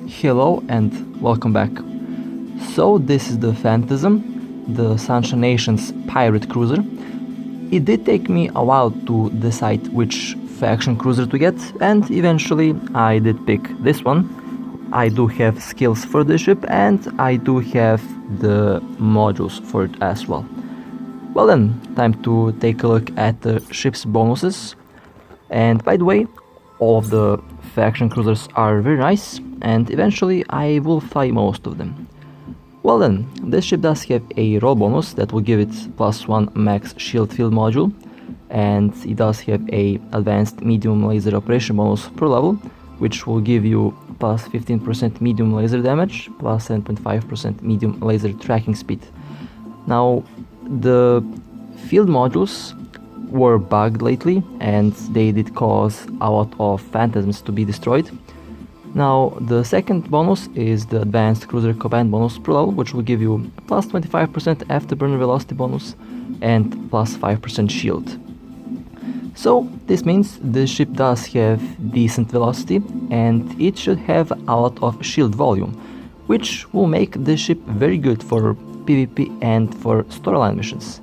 Hello and welcome back. So this is the Phantasm, the Sansha Nation's pirate cruiser. It did take me a while to decide which faction cruiser to get, and eventually I did pick this one. I do have skills for this ship and I do have the modules for it as well. Well then, time to take a look at the ship's bonuses. And by the way, all of the faction cruisers are very nice, and eventually I will fly most of them. Well then, this ship does have a roll bonus that will give it +1 max shield field module, and it does have a advanced medium laser operation bonus per level, which will give you +15% medium laser damage, +7.5% medium laser tracking speed. Now, the field modules were bugged lately and they did cause a lot of phantasms to be destroyed. Now the second bonus is the advanced cruiser command bonus per level, which will give you +25% afterburner velocity bonus and +5% shield. So this means the ship does have decent velocity and it should have a lot of shield volume, which will make the ship very good for PvP and for storyline missions.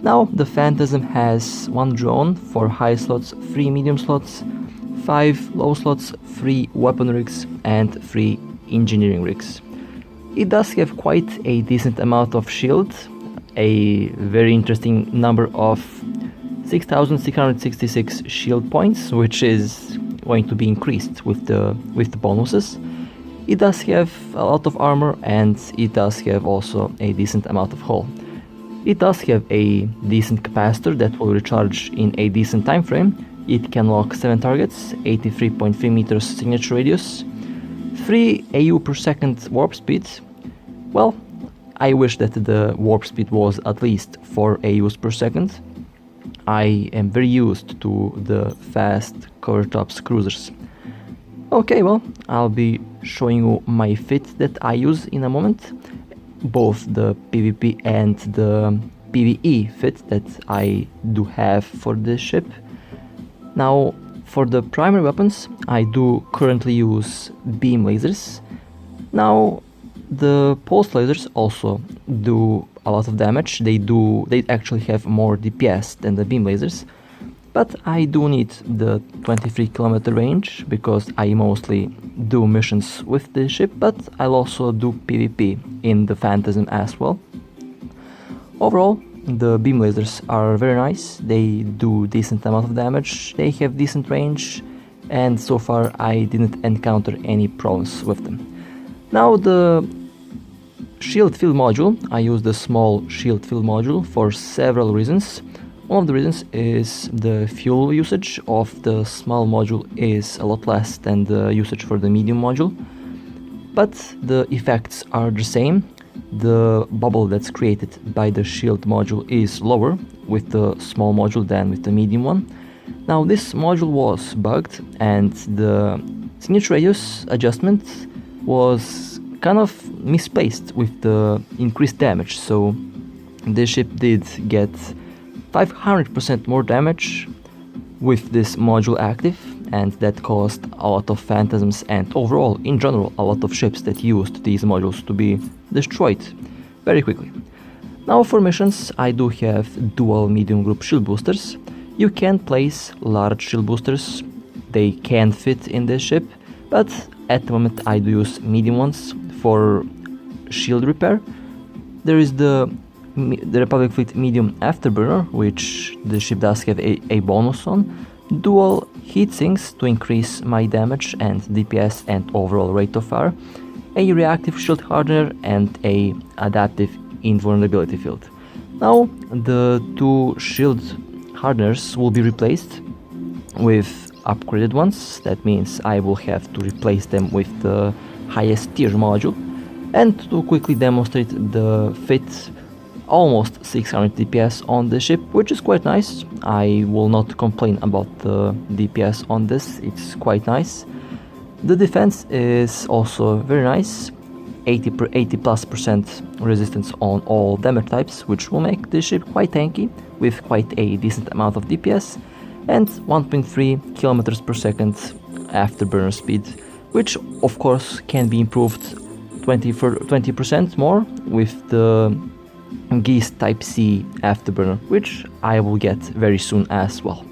Now the Phantasm has 1 drone for high slots, 3 medium slots, 5 low slots, 3 weapon rigs and 3 engineering rigs. It does have quite a decent amount of shield, a very interesting number of 6,666 shield points, which is going to be increased with the bonuses. It does have a lot of armor and it does have also a decent amount of hull. It does have a decent capacitor that will recharge in a decent time frame. It can lock 7 targets, 83.3 meters signature radius, 3 AU per second warp speed. Well, I wish that the warp speed was at least 4 AUs per second. I am very used to the fast covertops cruisers. Okay, well, I'll be showing you my fit that I use in a moment. Both the PvP and the PVE fit that I do have for this ship. Now, for the primary weapons, I do currently use beam lasers. Now, the pulse lasers also do a lot of damage. They actually have more DPS than the beam lasers. But I do need the 23 kilometer range because I mostly do missions with this ship, but I'll also do PvP in the Phantasm as well. Overall, the beam lasers are very nice. They do decent amount of damage, they have decent range, and so far I didn't encounter any problems with them. Now the shield field module, I use the small shield field module for several reasons. One of the reasons is the fuel usage of the small module is a lot less than the usage for the medium module, but the effects are the same. The bubble that's created by the shield module is lower with the small module than with the medium one. Now this module was bugged and the signature radius adjustment was kind of misplaced with the increased damage, so the ship did get 500% more damage with this module active, and that caused a lot of phantasms and overall, in general, a lot of ships that used these modules to be destroyed very quickly. Now for missions, I do have dual medium group shield boosters. You can place large shield boosters, they can fit in this ship, but at the moment I do use medium ones for shield repair. There is the Republic Fleet medium Afterburner, which the ship does have a bonus on, dual heat sinks to increase my damage and DPS and overall rate of fire, a reactive shield hardener and a adaptive invulnerability field. Now the 2 shield hardeners will be replaced with upgraded ones. That means I will have to replace them with the highest tier module. And to quickly demonstrate the fit, almost 600 DPS on the ship, which is quite nice. I will not complain about the DPS on this, it's quite nice. The defense is also very nice, 80+% resistance on all damage types, which will make the ship quite tanky with quite a decent amount of DPS, and 1.3 kilometers per second afterburner speed, which of course can be improved 20% more with the Geese Type C Afterburner, which I will get very soon as well.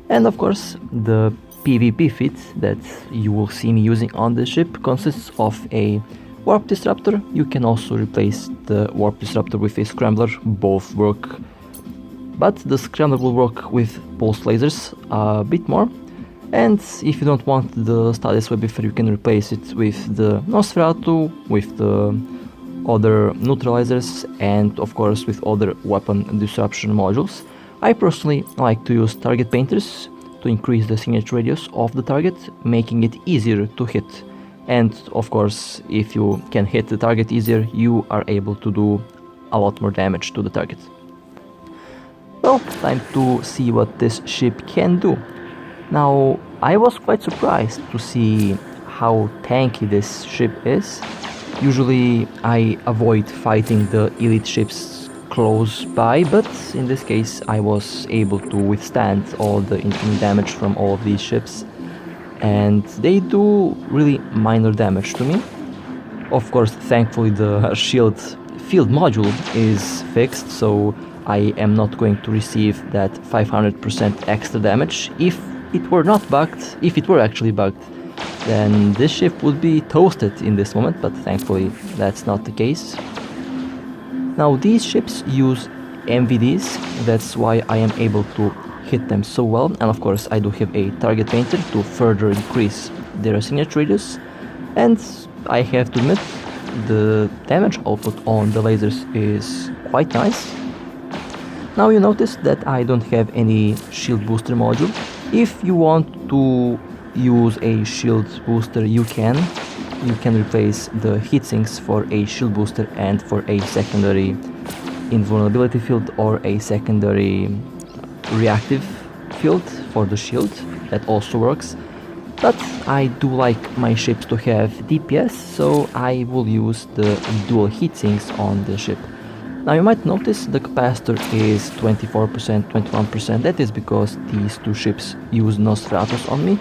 And of course, the PvP fit that you will see me using on the ship consists of a Warp Disruptor. You can also replace the Warp Disruptor with a Scrambler, both work, but the Scrambler will work with pulse lasers a bit more. And if you don't want the Status Webbifer, you can replace it with the Nosferatu, with the other neutralizers, and of course with other weapon disruption modules. I personally like to use target painters to increase the signature radius of the target, making it easier to hit. And of course, if you can hit the target easier, you are able to do a lot more damage to the target. Well, time to see what this ship can do. Now, I was quite surprised to see how tanky this ship is. Usually I avoid fighting the elite ships close by, but in this case I was able to withstand all the incoming damage from all of these ships, and they do really minor damage to me. Of course, thankfully the shield field module is fixed, so I am not going to receive that 500% extra damage. If it were not bugged, if it were actually bugged, then this ship would be toasted in this moment, but thankfully that's not the case. Now these ships use MVDs, that's why I am able to hit them so well, and of course I do have a target painter to further increase their signature radius, and I have to admit the damage output on the lasers is quite nice. Now you notice that I don't have any shield booster module. If you want to use a shield booster, you can replace the heatsinks for a shield booster and for a secondary invulnerability field or a secondary reactive field for the shield. That also works, but I do like my ships to have DPS, so I will use the dual heatsinks on the ship. Now you might notice the capacitor is 24%, 21%. That is because these two ships use Nosferatus on me,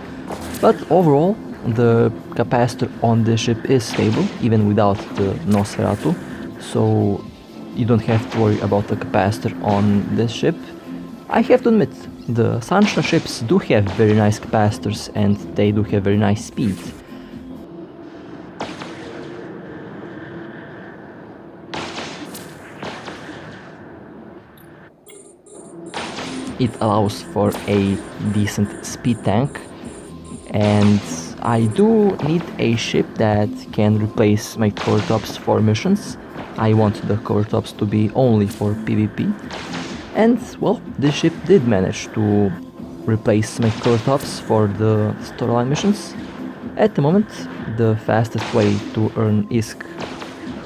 but overall the capacitor on the ship is stable even without the Nosferatu, so you don't have to worry about the capacitor on this ship. I have to admit, the Sansha ships do have very nice capacitors and they do have very nice speed. It allows for a decent speed tank, and I do need a ship that can replace my core tops for missions. I want the core tops to be only for PvP, and well, this ship did manage to replace my core tops for the storyline missions. At the moment, the fastest way to earn ISK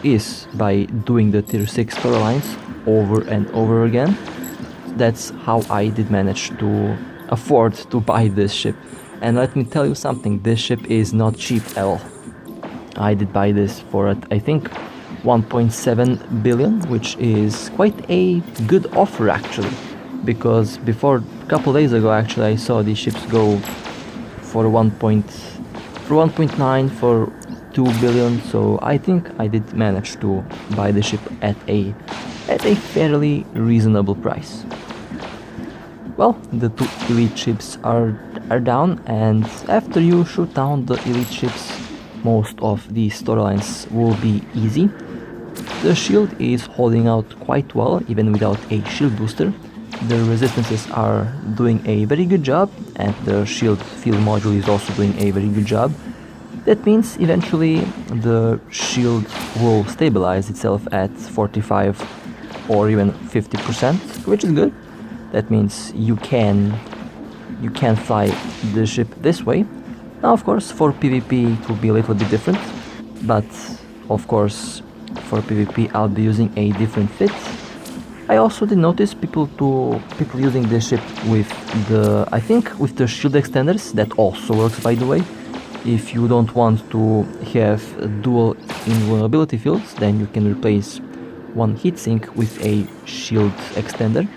is by doing the tier 6 storylines over and over again. That's how I did manage to afford to buy this ship. And let me tell you something, this ship is not cheap at all. I did buy this for, I think, 1.7 billion, which is quite a good offer actually. Because before, a couple days ago actually, I saw these ships go for 1.9, for 2 billion, so I think I did manage to buy the ship at a fairly reasonable price. Well, the two elite ships are down, and after you shoot down the elite ships, most of these storylines will be easy. The shield is holding out quite well, even without a shield booster. The resistances are doing a very good job, and the shield field module is also doing a very good job. That means eventually the shield will stabilize itself at 45 or even 50%, which is good. That means you can fly the ship this way. Now of course for PvP it will be a little bit different, but of course for PvP I'll be using a different fit. I also did notice people using this ship with the, I think with the shield extenders. That also works, by the way. If you don't want to have dual invulnerability fields, then you can replace one heatsink with a shield extender,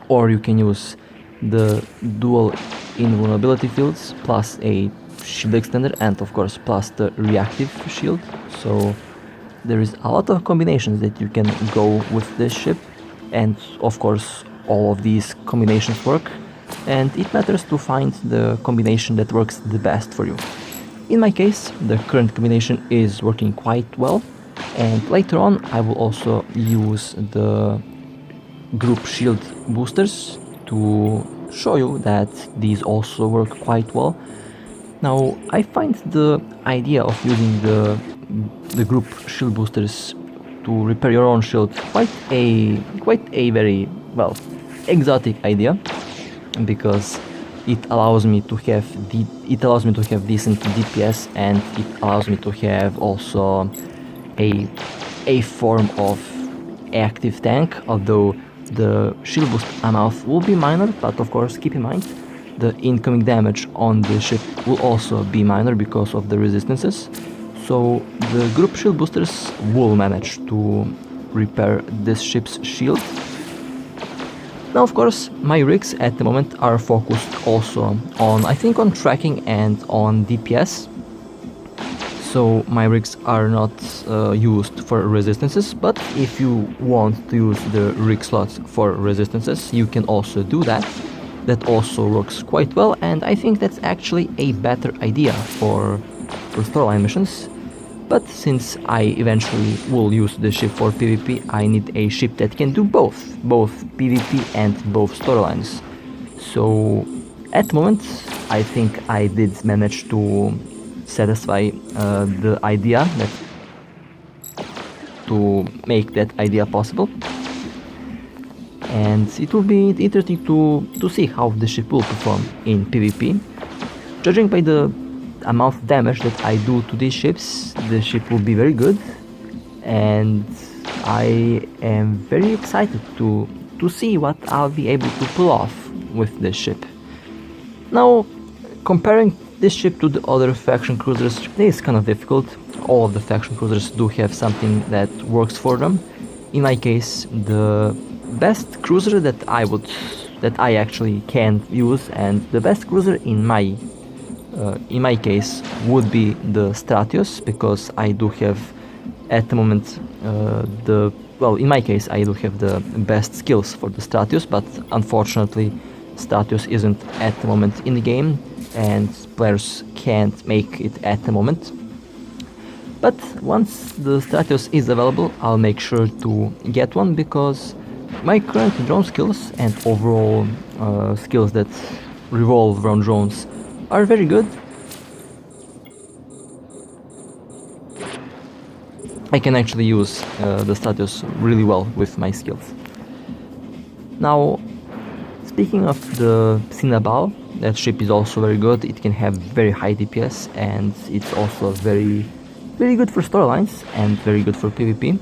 or you can use the dual invulnerability fields plus a shield extender, and of course plus the reactive shield. So there is a lot of combinations that you can go with this ship, and of course all of these combinations work, and it matters to find the combination that works the best for you. In my case, the current combination is working quite well, and later on I will also use the group shield boosters to show you that these also work quite well. Now, I find the idea of using the group shield boosters to repair your own shield quite a very, well, exotic idea, because it allows me to have decent DPS, and it allows me to have also a form of active tank, although the shield boost amount will be minor, but of course keep in mind the incoming damage on the ship will also be minor because of the resistances. So the group shield boosters will manage to repair this ship's shield. Now of course my rigs at the moment are focused also on, I think, on tracking and on DPS. So my rigs are not used for resistances, but if you want to use the rig slots for resistances, you can also do that. That also works quite well, and I think that's actually a better idea for storyline missions. But since I eventually will use the ship for PvP, I need a ship that can do both PvP and both storylines. So at the moment, I think I did manage to satisfy the idea, to make that idea possible, and it will be interesting to see how the ship will perform in PvP. Judging by the amount of damage that I do to these ships, the ship will be very good, and I am very excited to see what I'll be able to pull off with this ship. Now, comparing this ship to the other faction cruisers is kind of difficult. All of the faction cruisers do have something that works for them. In my case, the best cruiser that I actually can use, and the best cruiser in my case would be the Stratios, because I do have at the moment in my case I do have the best skills for the Stratios, but unfortunately Stratios isn't at the moment in the game, and players can't make it at the moment. But once the Stratios is available, I'll make sure to get one, because my current drone skills and overall skills that revolve around drones are very good. I can actually use the Stratios really well with my skills. Now, speaking of the Cineball, that ship is also very good. It can have very high DPS, and it's also very good for storylines and very good for PvP.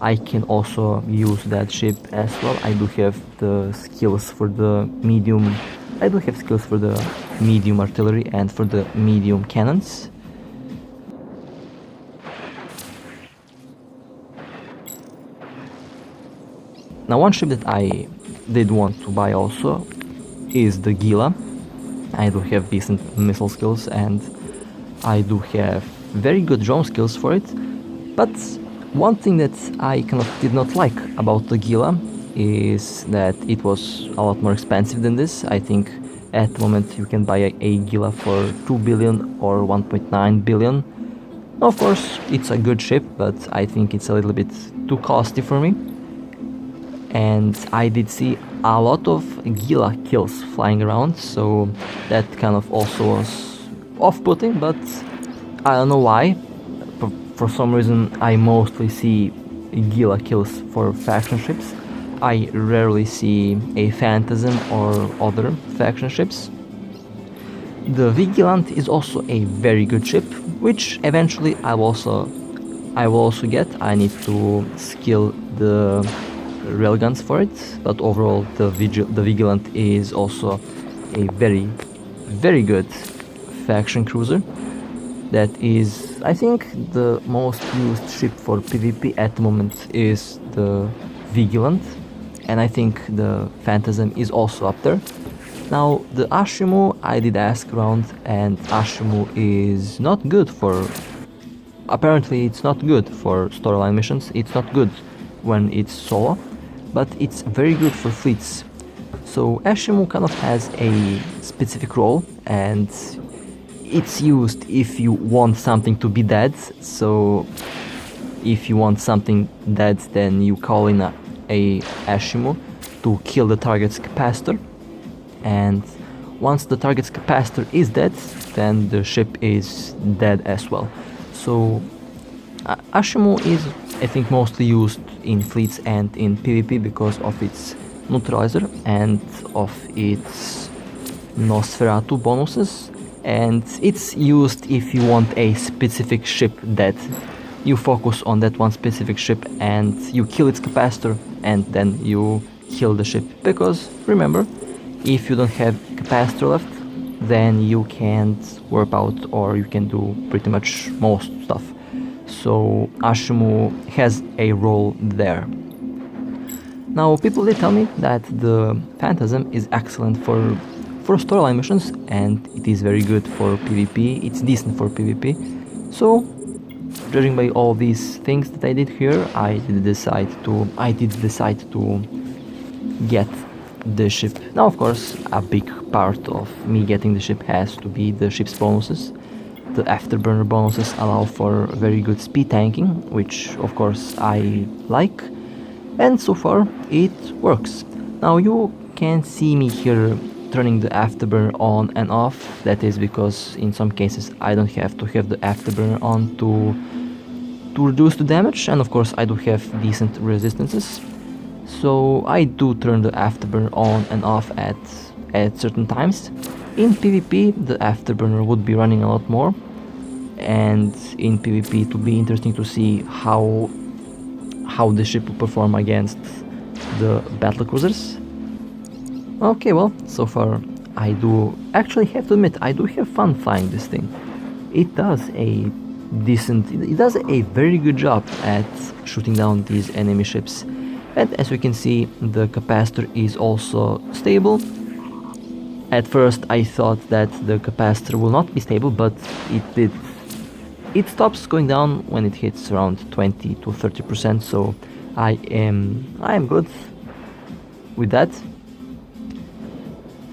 I can also use that ship as well. I do have the skills for the medium. I do have skills for the medium artillery and for the medium cannons. Now, one ship that I did want to buy also is the Gila. I do have decent missile skills, and I do have very good drone skills for it. But one thing that I kind of did not like about the Gila is that it was a lot more expensive than this. I think at the moment you can buy a Gila for 2 billion or 1.9 billion. Of course, it's a good ship, but I think it's a little bit too costly for me. And I did see a lot of Gila kills flying around, so that kind of also was off-putting, but I don't know why. For some reason I mostly see Gila kills for faction ships. I rarely see a Phantasm or other faction ships. The Vigilant is also a very good ship, which eventually I will also get. I need to skill the railguns for it, but overall the Vigilant is also a very good faction cruiser. That is, I think, the most used ship for PvP at the moment is the Vigilant, and I think the Phantasm is also up there. Now the Ashimu, I did ask around, and Ashimu is not good for... Apparently it's not good for storyline missions, it's not good when it's solo, but it's very good for fleets. So Ashimu kind of has a specific role, and it's used if you want something to be dead. So if you want something dead, then you call in a Ashimu to kill the target's capacitor, and once the target's capacitor is dead, then the ship is dead as well. So Ashimu is, I think, mostly used in fleets and in PvP because of its neutralizer and of its Nosferatu bonuses, and it's used if you want a specific ship dead. You focus on that one specific ship and you kill its capacitor, and then you kill the ship, because remember, if you don't have capacitor left, then you can't warp out, or you can do pretty much most stuff. So Ashimu has a role there. Now people did tell me that the Phantasm is excellent for storyline missions, and it is very good for PvP, it's decent for PvP. So judging by all these things that I did here, I did decide to get the ship. Now of course a big part of me getting the ship has to be the ship's bonuses. The Afterburner bonuses allow for very good speed tanking, which of course I like, and so far it works. Now you can see me here turning the Afterburner on and off. That is because in some cases I don't have to have the Afterburner on to reduce the damage, and of course I do have decent resistances. So I do turn the Afterburner on and off at certain times. In PvP the Afterburner would be running a lot more, and in PvP it would be interesting to see how the ship will perform against the battlecruisers. Okay, well, so far I do actually have to admit, I do have fun flying this thing. It does a very good job at shooting down these enemy ships. And as we can see, the capacitor is also stable. At first I thought that the capacitor will not be stable, but it did. It stops going down when it hits around 20 to 30%, so I am good with that.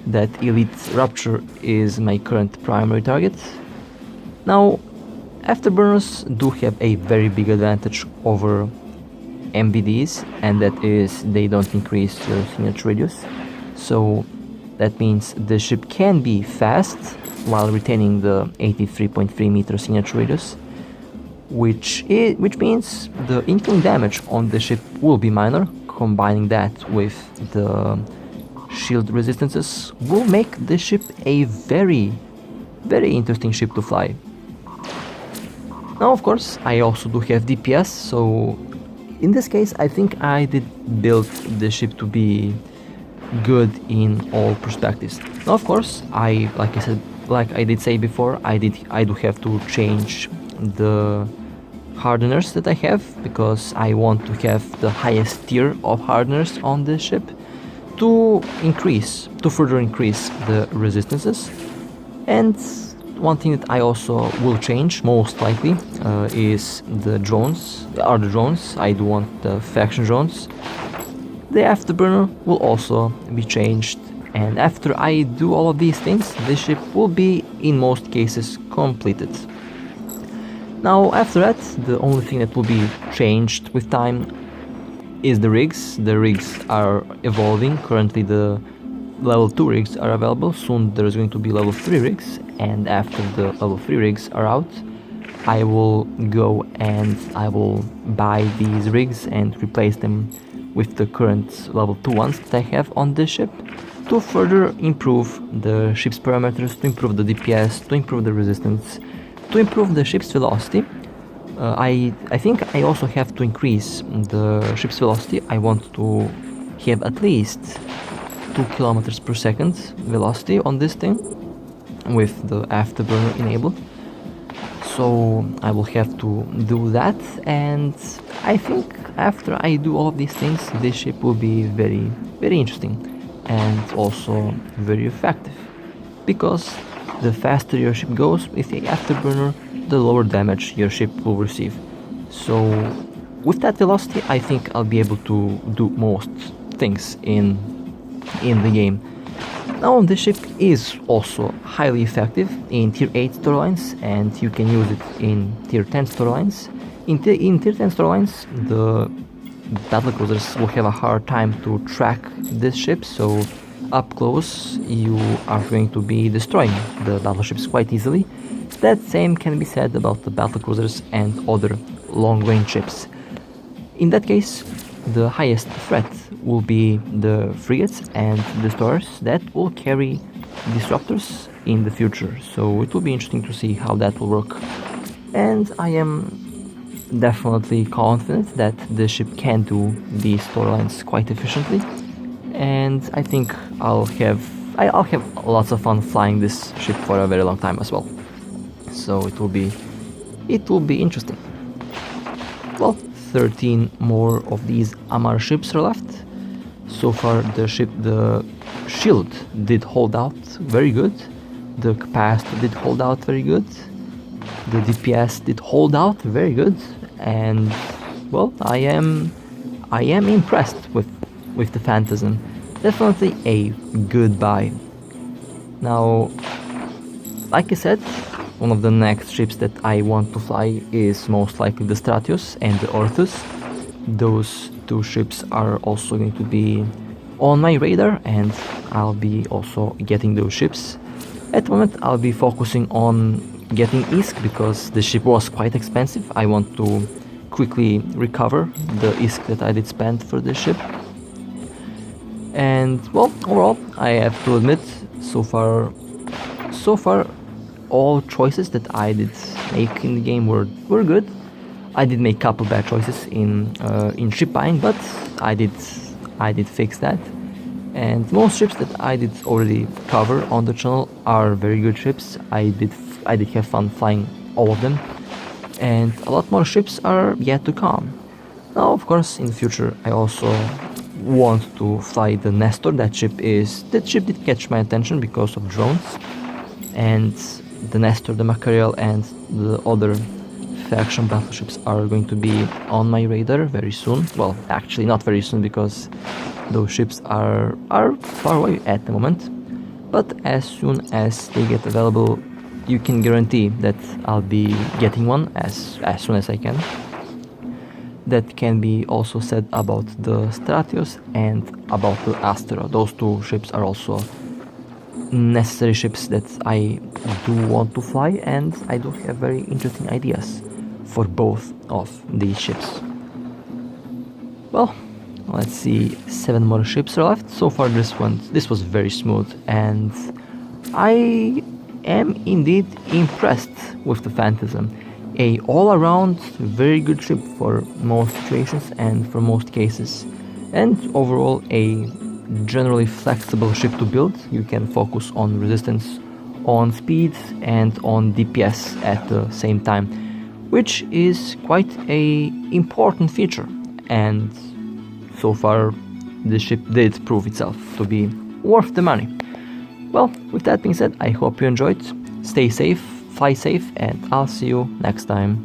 That Elite Rupture is my current primary target. Now, Afterburners do have a very big advantage over MVDs, and that is they don't increase your signature radius. So that means the ship can be fast while retaining the 83.3 meter signature radius, which means the incoming damage on the ship will be minor. Combining that with the shield resistances will make the ship a very, very interesting ship to fly. Now of course I also do have DPS, so in this case I think I did build the ship to be good in all perspectives. Now of course like I did say before, I do have to change the hardeners that I have, because I want to have the highest tier of hardeners on this ship to further increase the resistances. And one thing that I also will change, most likely, is the drones. I do want the faction drones. The Afterburner will also be changed, and after I do all of these things, the ship will be, in most cases, completed. Now after that, the only thing that will be changed with time is the rigs. The rigs are evolving. Currently the level 2 rigs are available. Soon there's going to be level 3 rigs, and after the level 3 rigs are out, I will go and I will buy these rigs and replace them with the current level 2 ones that I have on this ship, to further improve the ship's parameters, to improve the DPS, to improve the resistance, to improve the ship's velocity. I think I also have to increase the ship's velocity. I want to have at least 2 kilometers per second velocity on this thing with the Afterburner enabled. So I will have to do that, and I think after I do all of these things, this ship will be very, very interesting. and also very effective, because the faster your ship goes with the Afterburner, the lower damage your ship will receive. So with that velocity, I think I'll be able to do most things in the game. Now, this ship is also highly effective in tier 8 storylines, and you can use it in tier 10 storylines. In tier 10 storylines, the battlecruisers will have a hard time to track this ship, so up close you are going to be destroying the battleships quite easily. That same can be said about the battlecruisers and other long-range ships. In that case, the highest threat will be the frigates and destroyers that will carry disruptors in the future, so it will be interesting to see how that will work. And I am definitely confident that the ship can do these storylines quite efficiently, and I think I'll have lots of fun flying this ship for a very long time as well. So it will be interesting. Well, 13 more of these Amar ships are left. So far the shield did hold out very good, the capacity did hold out very good, the DPS did hold out very good, and well, I am impressed with the Phantasm. Definitely a good buy. Now, like I said, one of the next ships that I want to fly is most likely the Stratios and the Orthus. Those two ships are also going to be on my radar, and I'll be also getting those ships. At the moment I'll be focusing on getting ISK because the ship was quite expensive. I want to quickly recover the ISK that I did spend for this ship. And well, overall I have to admit, so far all choices that I did make in the game were good. I did make a couple bad choices in ship buying, but I did fix that. And most ships that I did already cover on the channel are very good ships. I did have fun flying all of them, and a lot more ships are yet to come. Now, of course, in the future I also want to fly the Nestor. That ship did catch my attention because of drones, and the Nestor, the Macariel, and the other faction battleships are going to be on my radar very soon. Well, actually not very soon, because those ships are far away at the moment, but as soon as they get available, you can guarantee that I'll be getting one as soon as I can. That can be also said about the Stratios and about the Astero. Those two ships are also necessary ships that I do want to fly, and I do have very interesting ideas for both of these ships. Well, let's see, 7 more ships are left. So far this was very smooth, and I am indeed impressed with the Phantasm. A all-around very good ship for most situations and for most cases, and overall a generally flexible ship to build. You can focus on resistance, on speed, and on DPS at the same time, which is quite a important feature, and so far the ship did prove itself to be worth the money. Well, with that being said, I hope you enjoyed. Stay safe, fly safe, and I'll see you next time.